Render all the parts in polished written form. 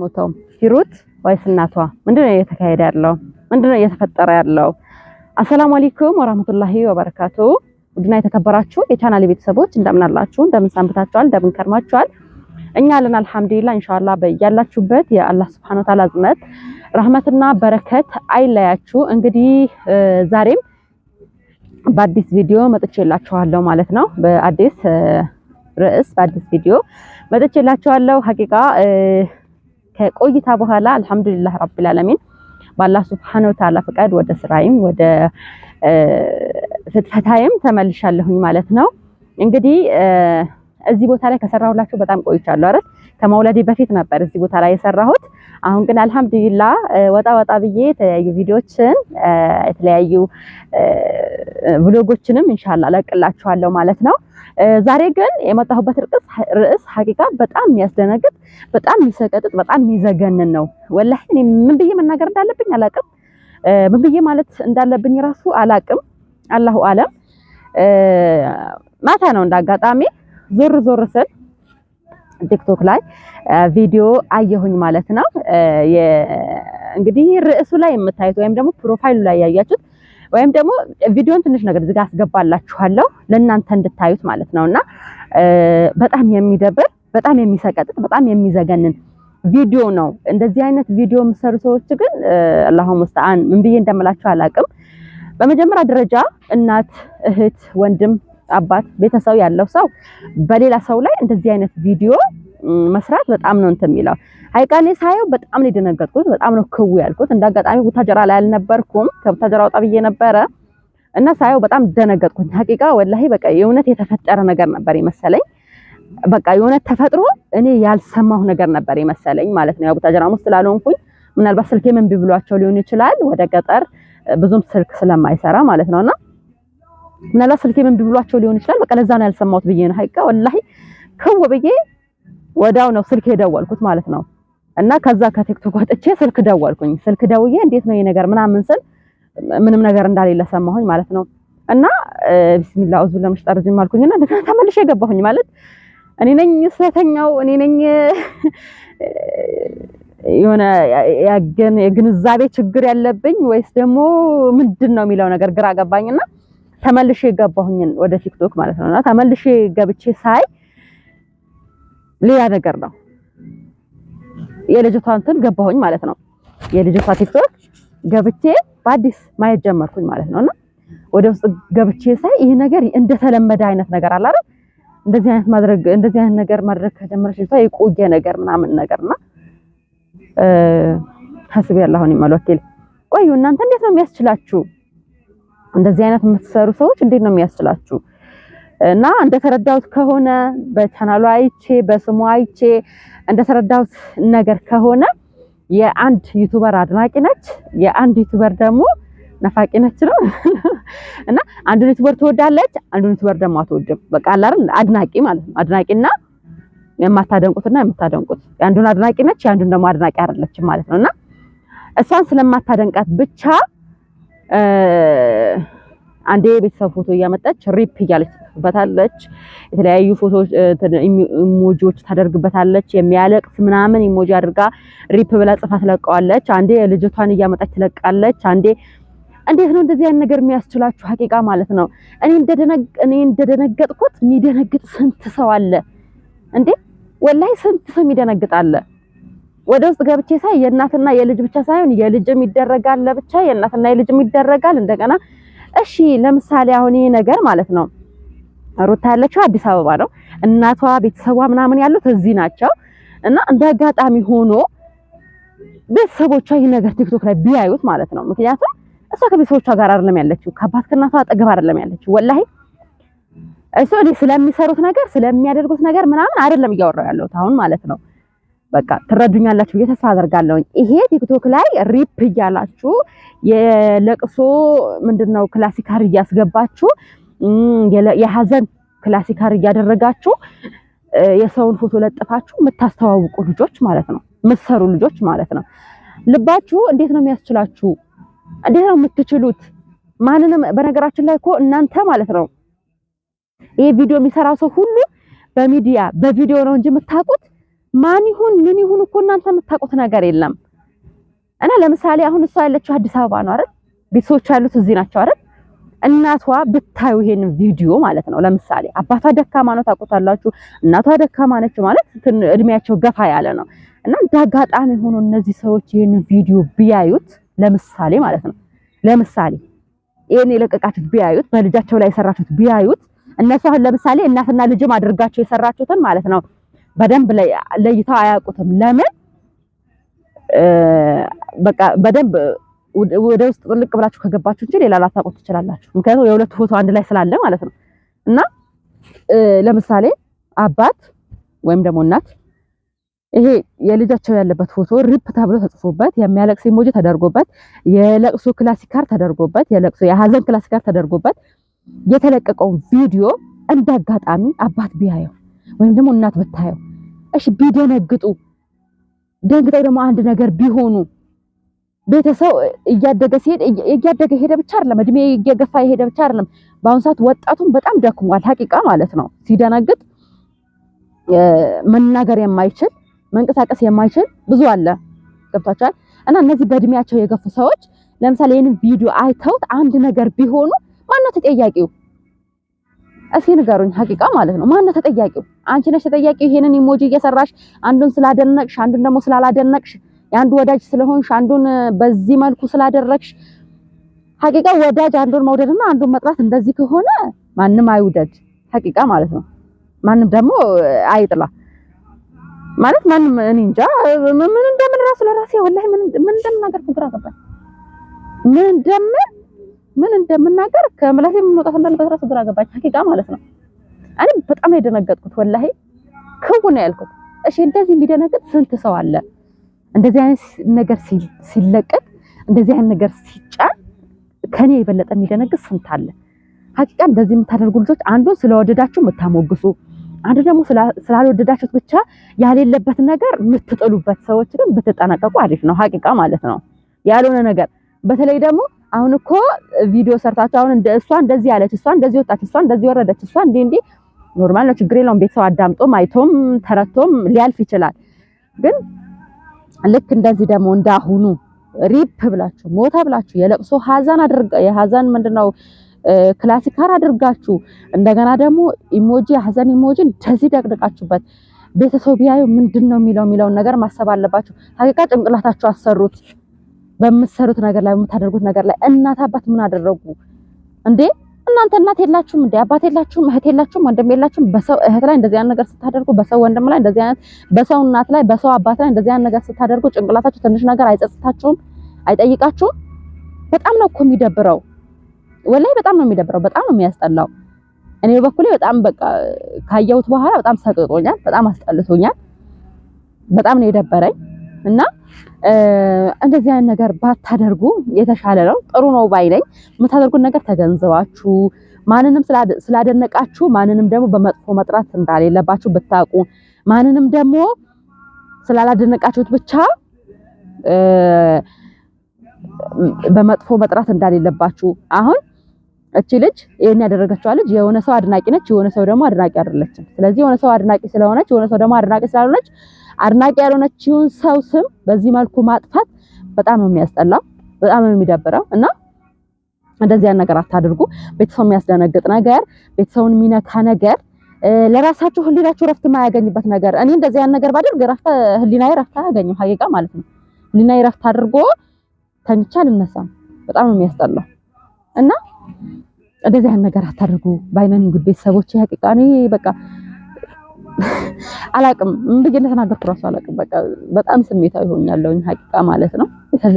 የሞተው ሂሩት ወይስ እናቷ? ምንድነው እየተካሄደ ያለው? ምንድነው እየተፈጠረ ያለው? አሰላሙ አለይኩም ወራህመቱላሂ ወበረካቱ። ውድና የተከበራችሁ የቻናሌ ቤተሰቦች እንደምን አላችሁ? እንደምን ሰንብታችኋል? እንደምን ከርማችኋል? እኛ አለን አልሐምዱሊላህ። ኢንሻአላህ በያላችሁበት የአላህ Subhanahu Wa Ta'ala እዝነት ረህመትና በረከት አይለያችሁ። እንግዲህ ዛሬም በአዲስ ቪዲዮ መጥቼላችኋለሁ ማለት ነው። በአዲስ ርዕስ በአዲስ ቪዲዮ መጥቼላችኋለሁ። ሐቂቃ ከቆይታ በኋላ አልሐምዱሊላህ ረቢል ዓለሚን በአላህ Subhanahu Wa Ta'ala ፍቃድ ወደ ስራዬም ወደ ፍትፈታዬም ተመልሻለሁኝ ማለት ነው። እንግዲህ እዚህ ቦታ ላይ ከሰራሁላችሁ በጣም ቆይቻለሁ አይደል? ከመውለዴ በፊት ነበር እዚህ ቦታ ላይ የሰራሁት። አሁን ግን አልሐምዱሊላህ ወጣ ብዬ የተለያዩ ቪዲዮችን የተለያዩ ብሎጎችንም ኢንሻአላህ ለቅላችኋለሁ ማለት ነው። ዛሬ ግን የመጣሁበት ርዕስ ሐቂቃ በጣም የሚያስደነግጥ፣ በጣም የሚሰቀጥጥ፣ በጣም የሚዘገንን ነው። ወላሂ እኔ ምን ብዬ መናገር እንዳለብኝ አላቅም። ምን ብዬ ማለት እንዳለብኝ ራሱ አላቅም። አላሁ አለም። ማታ ነው እንዳጋጣሚ ዞር ስል ቲክቶክ ላይ ቪዲዮ አየሁኝ ማለት ነው። እንግዲህ ርዕሱ ላይ የምታዩት ወይም ደግሞ ፕሮፋይሉ ላይ ያያችሁት ወይም ደግሞ ቪዲዮን ትንሽ ነገር እዚህ ጋር አስገባላችኋለሁ ለእናንተ እንድታዩት ማለት ነውና በጣም የሚደብር፣ በጣም የሚሰቀጥጥ፣ በጣም የሚዘገንን ቪዲዮ ነው። እንደዚህ አይነት ቪዲዮ የምትሰሩ ሰዎች ግን አላሁ ሙስተዓን ምን ብዬ እንደምላችሁ አላቅም። በመጀመሪያ ደረጃ እናት፣ እህት፣ ወንድም፣ አባት፣ ቤተሰብ ያለው ሰው በሌላ ሰው ላይ እንደዚህ አይነት ቪዲዮ መስራት በጣም ነው እንትን የሚለው። ሀይቃኔ ሳየው በጣም ነው የደነገጥኩት፣ በጣም ነው ክው ያልኩት። እንዳጋጣሚ ቡታጀራ ላይ አልነበርኩም፣ ከቡታጀራ ወጣ ብዬ ነበረ እና ሳየው በጣም ደነገጥኩኝ። ሀቂቃ ወላሂ በቃ የእውነት የተፈጠረ ነገር ነበር የመሰለኝ። በቃ የእውነት ተፈጥሮ እኔ ያልሰማሁ ነገር ነበር የመሰለኝ ማለት ነው። ያው ቡታጀራ ውስጥ ስላልሆንኩኝ ምናልባት ስልኬ ምን ቢብሏቸው ሊሆን ይችላል፣ ወደ ገጠር ብዙም ስልክ ስለማይሰራ ማለት ነውና ምናልባት ስልኬ ምን ቢብሏቸው ሊሆን ይችላል። በቃ ለዛ ነው ያልሰማሁት ብዬ ነው ሀቂቃ ወላሂ ክው ብዬ ወዳው ነው ስልክ የደወልኩት ማለት ነው። እና ከዛ ከቲክቶክ ወጥቼ ስልክ ደወልኩኝ። ስልክ ደውዬ እንዴት ነው ይሄ ነገር ምናምን ስል ምንም ነገር እንዳሌለ ሰማሁኝ ማለት ነው። እና ቢስሚላህ አውዙ ቢላሂ ሚነሽ ሸይጣኒ አልኩኝና እንደገና ተመልሼ ገባሁኝ ማለት እኔ ነኝ ስለተኛው፣ እኔ ነኝ የሆነ የግንዛቤ ችግር ያለብኝ ወይስ ደግሞ ምንድነው የሚለው ነገር ግራ ገባኝና ተመልሼ ገባሁኝ ወደ ቲክቶክ ማለት ነውና ተመልሼ ገብቼ ሳይ ሌላ ነገር ነው። የልጅቷ እንትን ገባሁኝ ማለት ነው። የልጅቷ ቲክቶክ ገብቼ በአዲስ ማየት ጀመርኩኝ ማለት ነውና ወደ ውስጥ ገብቼ ሳይ ይሄ ነገር እንደተለመደ አይነት ነገር አለ አይደል? እንደዚህ አይነት ነገር ማድረግ ከጀመረች ልጅቷ የቆየ ነገር ምናምን ነገርና ሐስቢ አላሁ ወኒዕመል ወኪል። ቆዩ እናንተ እንዴት ነው የሚያስችላችሁ? እንደዚህ አይነት የምትሰሩ ሰዎች እንዴት ነው የሚያስችላችሁ? እና እንደተረዳሁት ከሆነ በቻናሉ አይቼ በስሙ አይቼ እንደተረዳሁት ነገር ከሆነ የአንድ ዩቲዩበር አድናቂ ነች፣ የአንድ ዩቲዩበር ደግሞ ነፋቂ ነች ነው። እና አንድ ዩቲዩበር ትወዳለች፣ አንድ ዩቲዩበር ደግሞ አትወድም። በቃ አለ አይደል? አድናቂ ማለት ነው። አድናቂና የማታደንቁትና የምታደንቁት የአንዱን አድናቂ ነች፣ የአንዱን ደግሞ አድናቂ አይደለችም ማለት ነውና እሷን ስለማታደንቃት ብቻ አንዴ ቤተሰብ ፎቶ እያመጣች ሪፕ እያለች ትጽፍበታለች። የተለያዩ ፎቶዎች ኢሞጂዎች ታደርግበታለች። የሚያለቅስ ምናምን ኢሞጂ አድርጋ ሪፕ ብላ ጽፋ ትለቀዋለች። አንዴ ልጅቷን እያመጣች ትለቃለች። አንዴ እንዴት ነው እንደዚህ አይነት ነገር የሚያስችላችሁ? ሐቂቃ ማለት ነው እኔ እንደደነገጥኩት የሚደነግጥ ስንት ሰው አለ እንዴ! ወላሂ ስንት ሰው የሚደነግጣል። ወደ ውስጥ ገብቼ ሳይ የእናትና የልጅ ብቻ ሳይሆን የልጅም ይደረጋል፣ ለብቻ የእናትና የልጅም ይደረጋል። እንደገና እሺ ለምሳሌ አሁን ይሄ ነገር ማለት ነው ሩታ ያለችው አዲስ አበባ ነው። እናቷ ቤተሰቧ ምናምን ያሉት እዚህ ናቸው። እና እንደ አጋጣሚ ሆኖ ቤተሰቦቿ ይሄ ነገር ቲክቶክ ላይ ቢያዩት ማለት ነው። ምክንያቱም እሷ ከቤተሰቦቿ ጋር አይደለም ያለችው፣ ከአባት ከእናቷ አጠገብ አይደለም ያለችው። ወላሂ እሱ ስለሚሰሩት ነገር ስለሚያደርጉት ነገር ምናምን አይደለም እያወራሁ ያለሁት አሁን ማለት ነው። በቃ ትረዱኛላችሁ ብዬ ተስፋ አደርጋለሁ። ይሄ ቲክቶክ ላይ ሪፕ እያላችሁ የለቅሶ ምንድነው ክላሲካር እያስገባችሁ የሐዘን ክላሲካር እያደረጋችሁ የሰውን ፎቶ ለጥፋችሁ የምታስተዋውቁ ልጆች ማለት ነው፣ የምትሰሩ ልጆች ማለት ነው። ልባችሁ እንዴት ነው የሚያስችላችሁ? እንዴት ነው የምትችሉት? ማንንም በነገራችን ላይ እኮ እናንተ ማለት ነው ይሄ ቪዲዮ የሚሰራው ሰው ሁሉ በሚዲያ በቪዲዮ ነው እንጂ የምታውቁት ማን ይሁን ምን ይሁን እኮ እናንተ የምታውቁት ነገር የለም። እና ለምሳሌ አሁን እሷ ያለችው አዲስ አበባ ነው አይደል? ቤተሰቦቿ ያሉት እዚህ ናቸው አይደል? እናቷ ብታዩ ይሄን ቪዲዮ ማለት ነው። ለምሳሌ አባቷ ደካማ ነው ታውቁታላችሁ። እናቷ ደካማ ነች ማለት እድሜያቸው ገፋ ያለ ነው። እና እንዳጋጣሚ ሆኖ እነዚህ ሰዎች ይሄን ቪዲዮ ቢያዩት ለምሳሌ ማለት ነው ለምሳሌ ይሄን የለቀቃችሁት ቢያዩት በልጃቸው ላይ የሰራችሁት ቢያዩት እነሱ አሁን ለምሳሌ እናትና ልጅም አድርጋችሁ የሰራችሁትን ማለት ነው በደንብ ለይተው አያውቁትም። ለምን በቃ በደንብ ወደ ውስጥ ጥልቅ ብላችሁ ከገባችሁ እንጂ ሌላ ላታውቁት ትችላላችሁ። ምክንያቱም የሁለቱ ፎቶ አንድ ላይ ስላለ ማለት ነው። እና ለምሳሌ አባት ወይም ደግሞ እናት ይሄ የልጃቸው ያለበት ፎቶ ሪፕ ተብሎ ተጽፎበት የሚያለቅስ ኢሞጂ ተደርጎበት የለቅሶ ክላሲካር ተደርጎበት የሀዘን ክላሲካር ተደርጎበት የተለቀቀው ቪዲዮ እንዳጋጣሚ አባት ቢያየው ወይም ደግሞ እናት ብታየው እሺ ቢደነግጡ ደንግጠው ደግሞ አንድ ነገር ቢሆኑ ቤተሰብ እያደገ ሄደ ብቻ አይደለም እድሜ እየገፋ ሄደ ብቻ አይደለም። በአሁን ሰዓት ወጣቱን በጣም ደክሟል ሐቂቃ ማለት ነው። ሲደነግጥ መናገር የማይችል መንቀሳቀስ የማይችል ብዙ አለ። ገብታችኋል? እና እነዚህ በእድሜያቸው የገፉ ሰዎች ለምሳሌ ይሄንን ቪዲዮ አይተውት አንድ ነገር ቢሆኑ ማነው ተጠያቂው? እስኪ ንገሩኝ። ሐቂቃ ማለት ነው ማነው ተጠያቂው? አንቺ ነሽ ተጠያቂው። ይሄንን ኢሞጂ እየሰራሽ አንዱን ስላደነቅሽ አንዱን ደግሞ ስላላደነቅሽ የአንዱ ወዳጅ ስለሆንሽ አንዱን በዚህ መልኩ ስላደረግሽ ሐቂቃ ወዳጅ አንዱን መውደድና አንዱን መጥላት እንደዚህ ከሆነ ማንም አይውደድ ሐቂቃ ማለት ነው። ማንም ደግሞ አይጥላ ማለት ማንም እኔ እንጃ ምን እንደምን ራሱ ለራሴ ወላሂ ምን እንደምናገር ግራ ገባኝ። ምን እንደምናገር ከምላሴ የምወጣ እንዳልበት ራሱ ግራ ገባኝ ሐቂቃ ማለት ነው። እኔ በጣም ነው የደነገጥኩት ወላሂ ክው ነው ያልኩት። እሺ እንደዚህ የሚደነግጥ ስንት ሰው አለ? እንደዚህ አይነት ነገር ሲለቀቅ እንደዚህ አይነት ነገር ሲጫን ከኔ የበለጠ የሚደነግጥ ስንት አለ? ሐቂቃ እንደዚህ የምታደርጉ ልጆች አንዱን ስለወደዳችሁ የምታሞግሱ አንዱ ደግሞ ስላልወደዳችሁት ብቻ ያሌለበት ነገር የምትጥሉበት ሰዎች ግን ብትጠነቀቁ አሪፍ ነው ሐቂቃ ማለት ነው። ያልሆነ ነገር በተለይ ደግሞ አሁን እኮ ቪዲዮ ሰርታችሁ አሁን እሷ እንደዚህ ያለች እሷ እንደዚህ ወጣች እሷ እንደዚህ ወረደች እሷ እንዴ ኖርማል ነው ችግር የለውም። ቤተሰብ አዳምጦም አይቶም ተረቶም ሊያልፍ ይችላል። ግን ልክ እንደዚህ ደግሞ እንዳሁኑ ሪፕ ብላችሁ ሞተ ብላችሁ የለቅሶ የሀዘን ምንድነው ክላሲካር አድርጋችሁ እንደገና ደግሞ ኢሞጂ ሀዘን ኢሞጂ እንደዚህ ደቅድቃችሁበት ቤተሰብ ቢያዩ ምንድነው የሚለውን ነገር ማሰብ አለባችሁ። ሐቂቃ ጭንቅላታችሁ አሰሩት። በምትሰሩት ነገር ላይ በምታደርጉት ነገር ላይ እናት አባት ምን አደረጉ እንዴ? እናንተ እናት የላችሁም እንዴ? አባት የላችሁም? እህት የላችሁም? ወንድም የላችሁም? በሰው እህት ላይ እንደዚህ አይነት ነገር ስታደርጉ፣ በሰው ወንድም ላይ እንደዚህ አይነት፣ በሰው እናት ላይ በሰው አባት ላይ እንደዚህ አይነት ነገር ስታደርጉ ጭንቅላታችሁ ትንሽ ነገር አይጸጽታችሁም? አይጠይቃችሁም? በጣም ነው እኮ የሚደብረው። ወላሂ በጣም ነው የሚደብረው። በጣም ነው የሚያስጠላው። እኔ በኩሌ በጣም በቃ ካየሁት በኋላ በጣም ሰቅጦኛል። በጣም አስጠልቶኛል። በጣም ነው የደበረኝ እና እንደዚህ አይነት ነገር ባታደርጉ የተሻለ ነው። ጥሩ ነው ባይ ነኝ። የምታደርጉት ነገር ተገንዝባችሁ ማንንም ስላደነቃችሁ ማንንም ደግሞ በመጥፎ መጥራት እንዳሌለባችሁ ብታውቁ፣ ማንንም ደግሞ ስላላደነቃችሁት ብቻ በመጥፎ መጥራት እንዳሌለባችሁ። አሁን እቺ ልጅ ይሄን ያደረገችው ልጅ የሆነ ሰው አድናቂ ነች፣ የሆነ ሰው ደግሞ አድናቂ አይደለችም። ስለዚህ የሆነ ሰው አድናቂ ስለሆነች የሆነ ሰው ደግሞ አድናቂ ስላልሆነች አድናቂ ያልሆነችውን ሰው ስም በዚህ መልኩ ማጥፋት በጣም ነው የሚያስጠላው፣ በጣም ነው የሚደብረው። እና እንደዚህ አይነት ነገር አታድርጉ። ቤተሰብ የሚያስደነግጥ ነገር፣ ቤተሰቡን የሚነካ ነገር፣ ለራሳችሁ ህሊናችሁ ረፍት የማያገኝበት ነገር። እኔ እንደዚህ አይነት ነገር ባደርግ ህሊናዬ ረፍት አያገኝም ሀቂቃ ማለት ነው። ህሊናዬ ረፍት አድርጎ ተኝቻ አልነሳም። በጣም ነው የሚያስጠላው። እና እንደዚህ አይነት ነገር አታድርጉ ባይነን እንግዲህ ቤተሰቦች ሀቂቃ እኔ በቃ አላቅም ምን ብዬ እንደተናገርኩ እራሱ አላቅም። በቃ በጣም ስሜታዊ ሆኛለሁኝ ሀቂቃ ማለት ነው።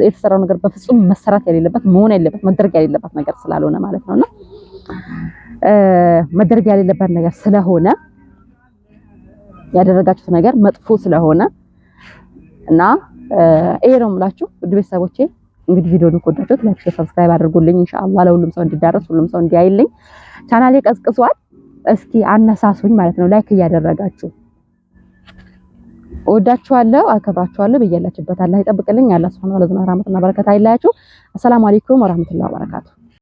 የተሰራው ነገር በፍጹም መሰራት የሌለበት መሆን የሌለበት መደረግ የሌለበት ነገር ስላልሆነ ማለት ነውና መደረግ የሌለበት ነገር ስለሆነ ያደረጋችሁት ነገር መጥፎ ስለሆነ እና ይሄ ነው የምላችሁ ውድ ቤተሰቦቼ። እንግዲህ ቪዲዮውን ከወዳችሁት ላይክ፣ ሼር፣ ሰብስክራይብ አድርጉልኝ ኢንሻአላህ ለሁሉም ሰው እንዲዳረስ ሁሉም ሰው እንዲያይልኝ። ቻናሌ ቀዝቅዟል። እስኪ አነሳሱኝ ማለት ነው ላይክ እያደረጋችሁ። እወዳችኋለሁ፣ አከብራችኋለሁ። በየላችሁበት አላህ ይጠብቅልኝ። አላህ ሱብሃነሁ ወተዓላ ረህመቱና በረከት አይለያችሁ። አሰላሙ አለይኩም ወራህመቱላሂ ወበረካቱ።